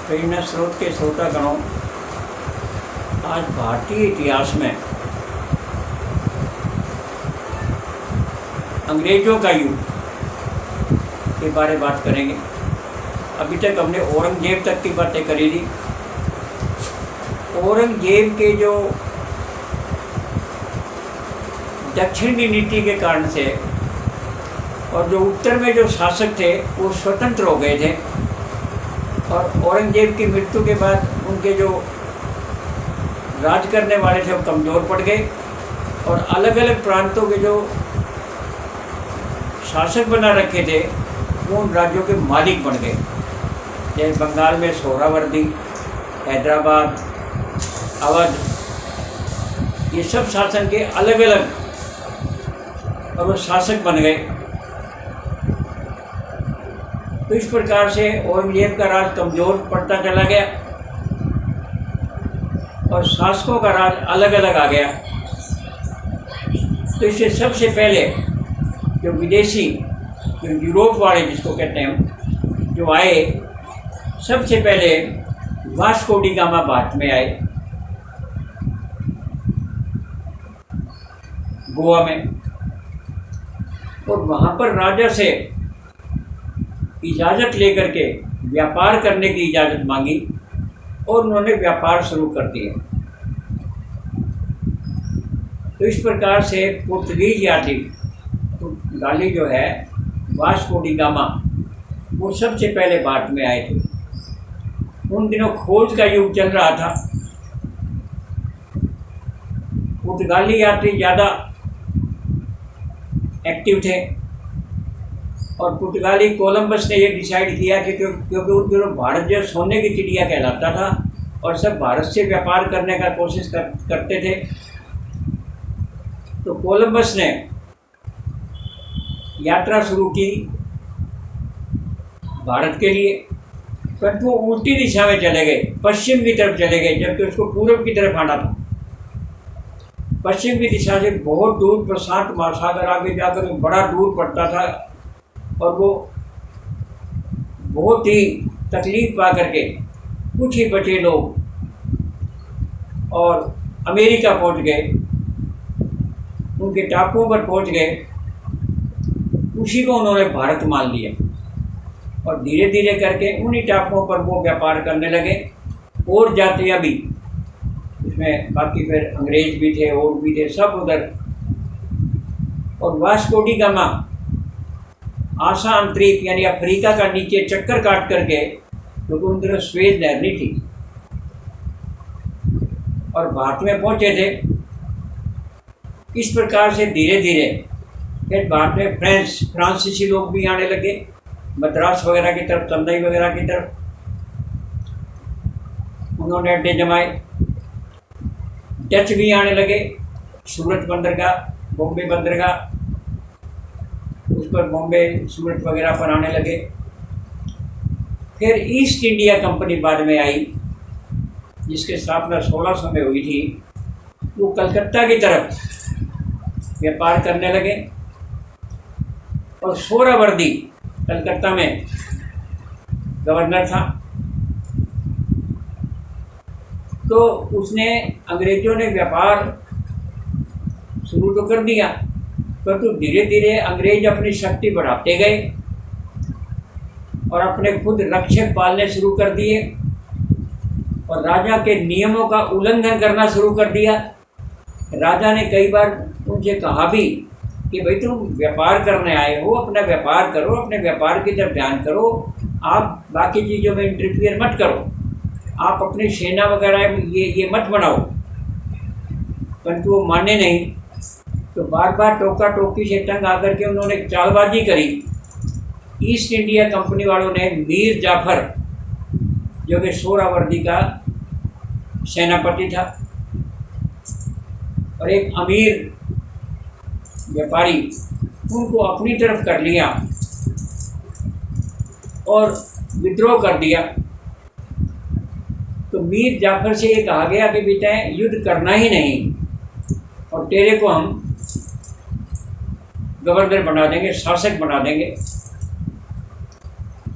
प्रेरणा स्रोत के श्रोतागणों, आज भारतीय इतिहास में अंग्रेज़ों का युग के बारे में बात करेंगे। अभी तक हमने औरंगजेब तक की बातें करी थी। औरंगजेब के जो दक्षिण की नीति के कारण से और जो उत्तर में जो शासक थे वो स्वतंत्र हो गए थे, और औरंगजेब की मृत्यु के बाद उनके जो राज करने वाले थे वो कमज़ोर पड़ गए, और अलग अलग प्रांतों के जो शासक बना रखे थे वो उन राज्यों के मालिक बन गए। जैसे बंगाल में सोहरावर्दी, हैदराबाद, अवध, ये सब शासन के अलग अलग और वो शासक बन गए। तो इस प्रकार से औरंगजेब का राज कमज़ोर पड़ता चला गया और शासकों का राज अलग अलग आ गया। तो इससे सबसे पहले जो विदेशी, जो यूरोप वाले जिसको कहते हैं, जो आए, सबसे पहले वास्को डी गामा भारत में आए, गोवा में, और वहाँ पर राजा से इजाज़त लेकर के व्यापार करने की इजाज़त मांगी और उन्होंने व्यापार शुरू कर दिया। तो इस प्रकार से पुर्तगीज यात्री गाली जो है वास्को डी गामा, वो सबसे पहले भारत में आए थे। उन दिनों खोज का युग चल रहा था। पुर्तगाली यात्री ज़्यादा एक्टिव थे, और पुर्तगाली कोलंबस ने ये डिसाइड किया कि क्योंकि उन दिनों भारत जो सोने की चिड़िया कहलाता था और सब भारत से व्यापार करने का कोशिश करते थे, तो कोलंबस ने यात्रा शुरू की भारत के लिए, पर वो उल्टी दिशा में चले गए, पश्चिम की तरफ चले गए, जबकि उसको पूर्व की तरफ आना था। पश्चिम की दिशा से बहुत दूर प्रशांत महासागर आगे जाकर बड़ा दूर पड़ता था, और वो बहुत ही तकलीफ पा करके कुछ ही बचे लोग और अमेरिका पहुंच गए, उनके टापुओं पर पहुंच गए। उसी को उन्होंने भारत मान लिया, और धीरे धीरे करके उन्हीं टापुओं पर वो व्यापार करने लगे। और जातियाँ भी इसमें, बाकी फिर अंग्रेज भी थे और भी थे, सब उधर। और वास्को डी गामा आशा अंतरिक्ष यानी अफ्रीका का नीचे चक्कर काट करके, क्योंकि उन दिनों स्वेज नहर नहीं थी, और भारत में पहुंचे थे। इस प्रकार से धीरे धीरे फिर भारत में फ्रांसीसी लोग भी आने लगे, मद्रास वगैरह की तरफ, चेन्नई वगैरह की तरफ उन्होंने अड्डे जमाए। डच भी आने लगे, सूरत बंदरगाह, बॉम्बे बंदरगाह, उस पर बॉम्बे, सूरत वगैरह पर आने लगे। फिर ईस्ट इंडिया कंपनी बाद में आई, जिसकी स्थापना 1600 में हुई थी। वो कलकत्ता की तरफ व्यापार करने लगे, और सोहरावर्दी कलकत्ता में गवर्नर था। तो उसने, अंग्रेज़ों ने व्यापार शुरू तो कर दिया, परंतु धीरे धीरे अंग्रेज अपनी शक्ति बढ़ाते गए और अपने खुद रक्षक पालने शुरू कर दिए, और राजा के नियमों का उल्लंघन करना शुरू कर दिया। राजा ने कई बार उनसे कहा भी कि भाई तुम व्यापार करने आए हो, अपना व्यापार करो, अपने व्यापार की तरफ ध्यान करो, आप बाकी चीज़ों में इंटरफियर मत करो, आप अपनी सेना वगैरह ये मत बनाओ। परंतु वो माने नहीं। तो बार बार टोका टोकी से तंग आकर के उन्होंने चालबाजी करी। ईस्ट इंडिया कंपनी वालों ने मीर जाफर, जो कि सोहरावर्दी का सेनापति था और एक अमीर व्यापारी, उनको अपनी तरफ कर लिया और विद्रोह कर दिया। तो मीर जाफर से ये कहा गया कि बेटा युद्ध करना ही नहीं, और तेरे को हम गवर्नर बना देंगे, शासक बना देंगे।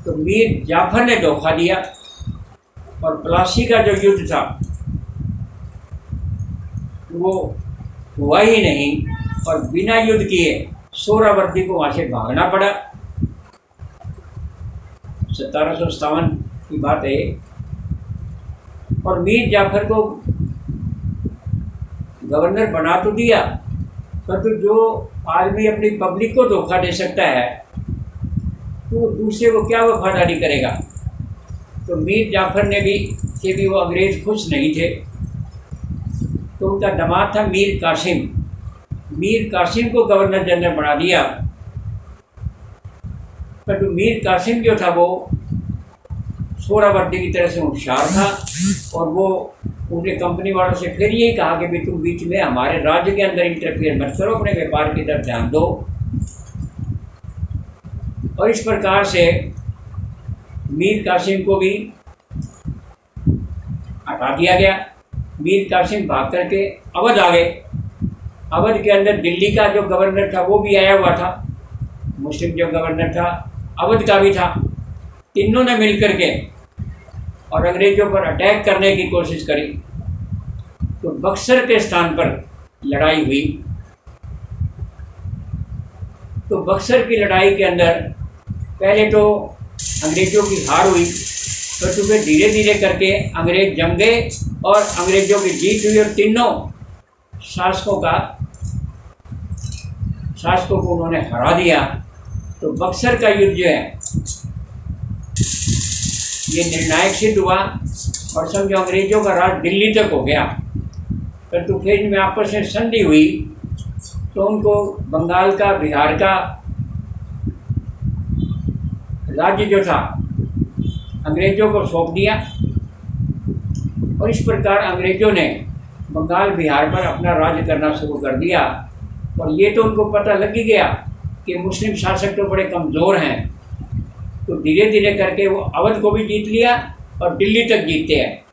तो मीर जाफर ने धोखा दिया और प्लासी का जो युद्ध था वो हुआ ही नहीं, और बिना युद्ध किए सोहरावर्दी को वहाँ से भागना पड़ा। 1757 की बात है। और मीर जाफर को गवर्नर बना तो दिया, परंतु जो आदमी अपनी पब्लिक को धोखा दे सकता है तो दूसरे को क्या वफादारी करेगा। तो मीर जाफर ने भी वो अंग्रेज़ खुश नहीं थे, तो उनका दामाद था मीर कासिम। मीर कासिम को गवर्नर जनरल बना दिया, परंतु मीर कासिम जो था वो सोहरावर्दी की तरह से होशियार था, और वो उनके कंपनी वालों से फिर यही कहा कि भाई तुम बीच में हमारे राज्य के अंदर इंटरफेयर मत करो, अपने व्यापार की तरफ ध्यान दो। और इस प्रकार से मीर कासिम को भी हटा दिया गया। मीर कासिम भाग करके अवध आ गए। अवध के अंदर दिल्ली का जो गवर्नर था वो भी आया हुआ था, मुस्लिम जो गवर्नर था अवध का भी था। तीनों ने मिलकर के और अंग्रेज़ों पर अटैक करने की कोशिश करी। तो बक्सर के स्थान पर लड़ाई हुई। तो बक्सर की लड़ाई के अंदर पहले तो अंग्रेज़ों की हार हुई, तो फिर धीरे धीरे करके अंग्रेज़ जम गए और अंग्रेज़ों की जीत हुई, और तीनों शासकों को उन्होंने हरा दिया। तो बक्सर का युद्ध जो है ये निर्णायक सिद्ध हुआ, और समझो अंग्रेज़ों का राज दिल्ली तक हो गया। परंतु फिर इनमें आपस में संधि हुई, तो उनको बंगाल का, बिहार का राज्य जो था अंग्रेज़ों को सौंप दिया। और इस प्रकार अंग्रेज़ों ने बंगाल, बिहार पर अपना राज करना शुरू कर दिया। और ये तो उनको पता लग ही गया कि मुस्लिम शासक तो बड़े कमज़ोर हैं, तो धीरे धीरे करके वो अवध को भी जीत लिया और दिल्ली तक जीतते हैं,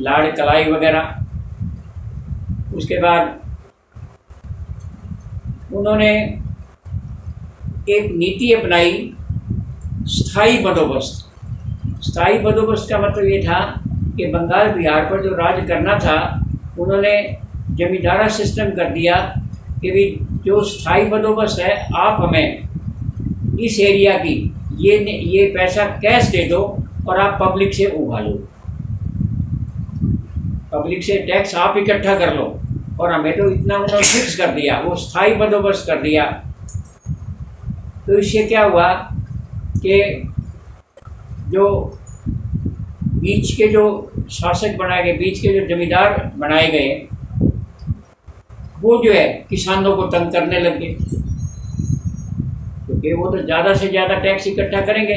लाड़ कलाई वगैरह। उसके बाद उन्होंने एक नीति अपनाई, स्थायी बंदोबस्त। स्थायी बंदोबस्त का मतलब ये था कि बंगाल, बिहार पर जो राज करना था उन्होंने जमींदारा सिस्टम कर दिया कि भी जो स्थायी बंदोबस्त है आप हमें इस एरिया की ये पैसा कैश दे दो और आप पब्लिक से उगा लो, पब्लिक से टैक्स आप इकट्ठा कर लो, और हमें तो इतना उन्होंने फिक्स कर दिया, वो स्थायी बंदोबस्त कर दिया। तो इससे क्या हुआ कि जो बीच के जो शासक बनाए गए, बीच के जो जमींदार बनाए गए, वो जो है किसानों को तंग करने लग गए, क्योंकि वो तो ज़्यादा से ज़्यादा टैक्स इकट्ठा करेंगे।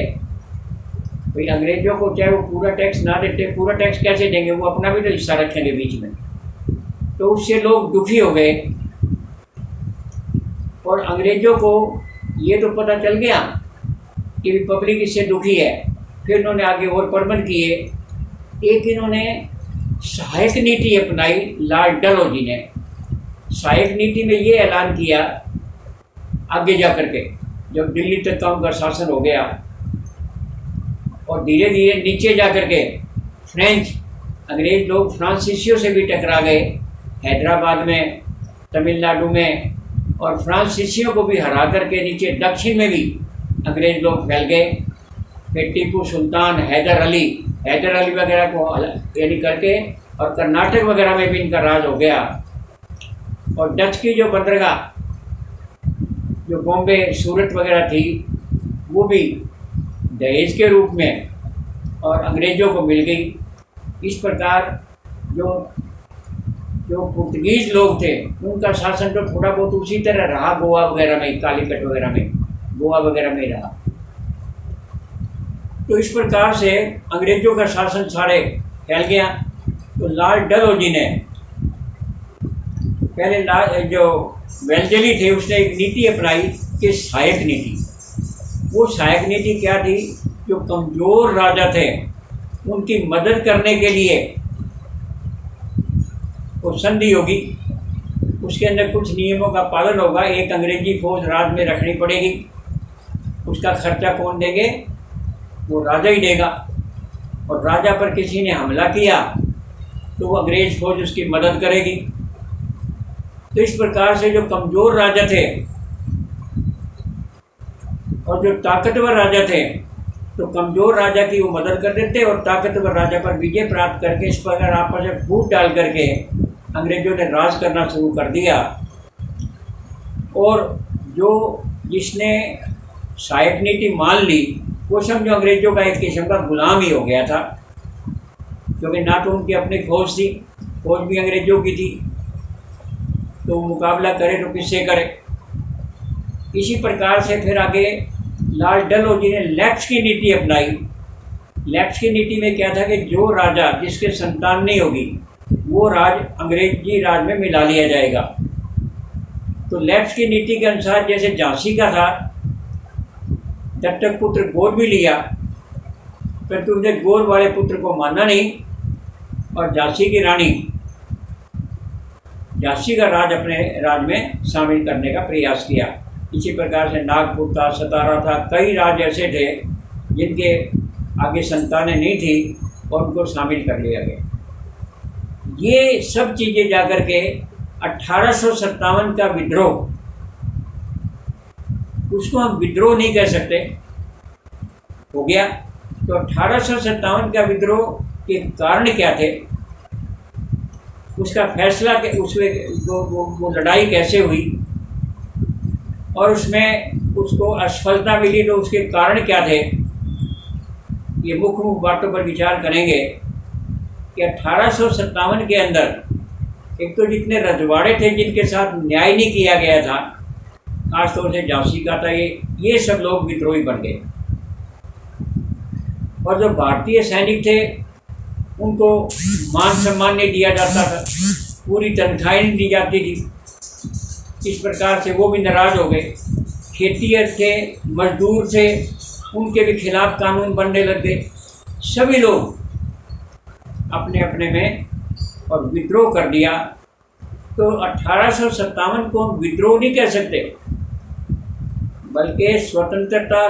भाई अंग्रेज़ों को चाहे वो पूरा टैक्स ना देते, पूरा टैक्स कैसे देंगे, वो अपना भी तो हिस्सा रखेंगे बीच में। तो उससे लोग दुखी हो गए, और अंग्रेज़ों को ये तो पता चल गया कि पब्लिक इससे दुखी है। फिर इन्होंने आगे और प्रबंध किए। एक इन्होंने सहायक नीति अपनाई, लॉर्ड डलहौजी ने। सहायक नीति में ये ऐलान किया आगे जा कर के, जब दिल्ली तक का उनका शासन हो गया और धीरे धीरे नीचे जा कर के फ्रेंच, अंग्रेज़ लोग फ्रांसीसियों से भी टकरा गए हैदराबाद में, तमिलनाडु में, और फ्रांसीसियों को भी हरा करके नीचे दक्षिण में भी अंग्रेज़ लोग फैल गए। फिर टीपू सुल्तान, हैदर अली वगैरह को यानी करके, और कर्नाटक वगैरह में भी इनका राज हो गया। और डच की जो बंदरगाह जो बॉम्बे, सूरत वगैरह थी, वो भी दहेज के रूप में और अंग्रेज़ों को मिल गई। इस प्रकार जो पुर्तगीज़ लोग थे उनका शासन तो थोड़ा बहुत उसी तरह रहा, गोवा वगैरह में, कालीकट वगैरह में, गोवा वगैरह में रहा। तो इस प्रकार से अंग्रेज़ों का शासन सारे फैल गया। तो लॉर्ड डलहौजी ने पहले जो वेल्लेस्ली थे उसने एक नीति अपनाई कि सहायक नीति। वो सहायक नीति क्या थी? जो कमज़ोर राजा थे उनकी मदद करने के लिए वो संधि होगी, उसके अंदर कुछ नियमों का पालन होगा। एक अंग्रेजी फौज राज में रखनी पड़ेगी, उसका खर्चा कौन देंगे? वो राजा ही देगा। और राजा पर किसी ने हमला किया तो वो अंग्रेज फौज उसकी मदद करेगी। तो इस प्रकार से जो कमज़ोर राजा थे और जो ताकतवर राजा थे, तो कमज़ोर राजा की वो मदद कर देते और ताकतवर राजा पर विजय प्राप्त करके इस प्रकार आपस में फूट डाल करके अंग्रेज़ों ने राज करना शुरू कर दिया। और जो जिसने सहायक नीति मान ली वो समझो अंग्रेज़ों का एक किस्म का गुलाम ही हो गया था, क्योंकि ना तो उनकी अपनी फौज थी, फौज भी अंग्रेज़ों की थी, तो मुकाबला करे तो किससे करे। इसी प्रकार से फिर आगे लॉर्ड डलहौजी ने लेफ्ट की नीति अपनाई। लेफ्ट की नीति में क्या था कि जो राजा जिसके संतान नहीं होगी वो राज अंग्रेजी राज में मिला लिया जाएगा। तो लेफ्ट की नीति के अनुसार जैसे झांसी का था, दत्तक पुत्र गोद भी लिया, परंतु उसने गोद वाले पुत्र को माना नहीं और झांसी की रानी झांसी का राज अपने राज में शामिल करने का प्रयास किया। इसी प्रकार से नागपुर था, सतारा था, कई राज ऐसे थे जिनके आगे संतानें नहीं थी और उनको शामिल कर लिया गया। ये सब चीज़ें जाकर के 1857 का विद्रोह, उसको हम विद्रोह नहीं कह सकते, हो गया। तो 1857 का विद्रोह के कारण क्या थे, उसका फैसला के उसमें वो लड़ाई कैसे हुई और उसमें उसको असफलता मिली तो उसके कारण क्या थे, ये मुख्य मुख्य बातों पर विचार करेंगे कि 1857 के अंदर एक तो जितने रजवाड़े थे जिनके साथ न्याय नहीं किया गया था, खासतौर से झांसी का था, ये सब लोग विद्रोही बन गए। और जो भारतीय सैनिक थे उनको मान सम्मान नहीं दिया जाता था, पूरी तनख्वाहें नहीं दी जाती थी। इस प्रकार से वो भी नाराज़ हो गए। खेतिहर थे, मजदूर थे, उनके भी खिलाफ कानून बनने लग गए। सभी लोग अपने अपने में और विद्रोह कर दिया। तो 1857 को हम विद्रोह नहीं कह सकते, बल्कि स्वतंत्रता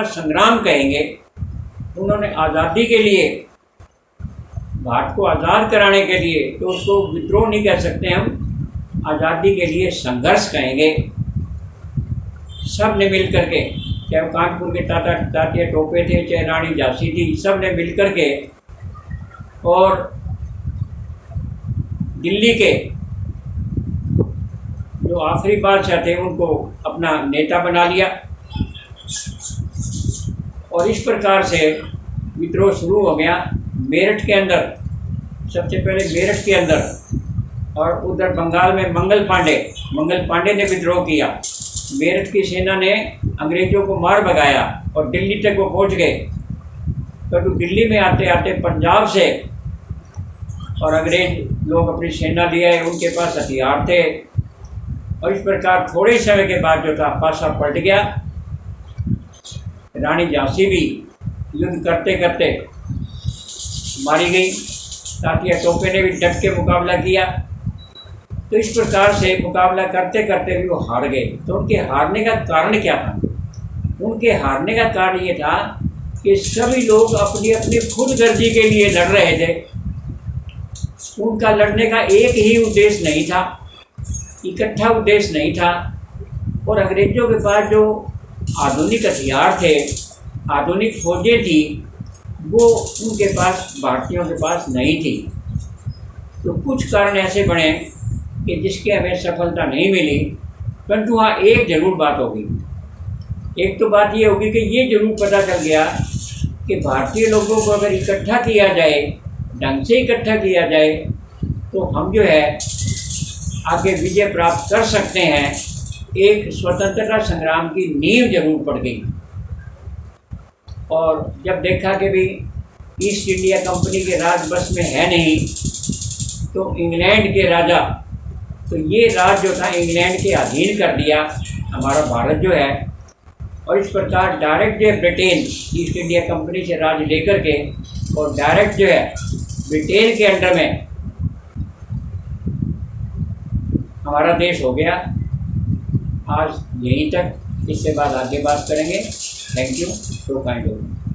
संग्राम कहेंगे। उन्होंने आज़ादी के लिए, भारत को आज़ाद कराने के लिए, तो उसको विद्रोह नहीं कह सकते, हम आज़ादी के लिए संघर्ष कहेंगे। सब ने मिल करके, चाहे वो कानपुर के तात्या टोपे थे, चाहे रानी झांसी थी, सब ने मिल करके और दिल्ली के जो आखिरी बादशाह थे उनको अपना नेता बना लिया। और इस प्रकार से विद्रोह शुरू हो गया। मेरठ के अंदर, सबसे पहले मेरठ के अंदर, और उधर बंगाल में मंगल पांडे ने विद्रोह किया। मेरठ की सेना ने अंग्रेज़ों को मार भगाया और दिल्ली तक वो पहुंच गए। तो दिल्ली में आते आते पंजाब से और अंग्रेज लोग अपनी सेना लिए आए, उनके पास हथियार थे। और इस प्रकार थोड़े समय के बाद जो था पासा पलट गया। रानी झांसी भी युद्ध करते करते मारी गई। तात्या टोपे ने भी डट के मुकाबला किया। तो इस प्रकार से मुकाबला करते करते भी वो हार गए। तो उनके हारने का कारण क्या था? उनके हारने का कारण ये था कि सभी लोग अपनी अपनी खुदगर्जी के लिए लड़ रहे थे। उनका लड़ने का एक ही उद्देश्य नहीं था, इकट्ठा उद्देश्य नहीं था। और अंग्रेज़ों के पास जो आधुनिक हथियार थे, आधुनिक फौजें थी, वो उनके पास, भारतीयों के पास नहीं थी। तो कुछ कारण ऐसे बने कि जिसके हमें सफलता नहीं मिली। परंतु हाँ, एक ज़रूर बात होगी। एक तो बात ये होगी कि ये ज़रूर पता चल गया कि भारतीय लोगों को अगर इकट्ठा किया जाए, ढंग से इकट्ठा किया जाए, तो हम जो है आगे विजय प्राप्त कर सकते हैं। एक स्वतंत्रता संग्राम की नींव जरूर पड़ गई। और जब देखा कि भी ईस्ट इंडिया कंपनी के राज बस में है नहीं, तो इंग्लैंड के राजा, तो ये राज जो था इंग्लैंड के अधीन कर दिया हमारा भारत जो है। और इस प्रकार डायरेक्ट जो है ब्रिटेन ईस्ट इंडिया कंपनी से राज लेकर के और डायरेक्ट जो है ब्रिटेन के अंडर में हमारा देश हो गया। आज यहीं तक, इसके बाद आगे बात करेंगे। Thank you, so kind of you.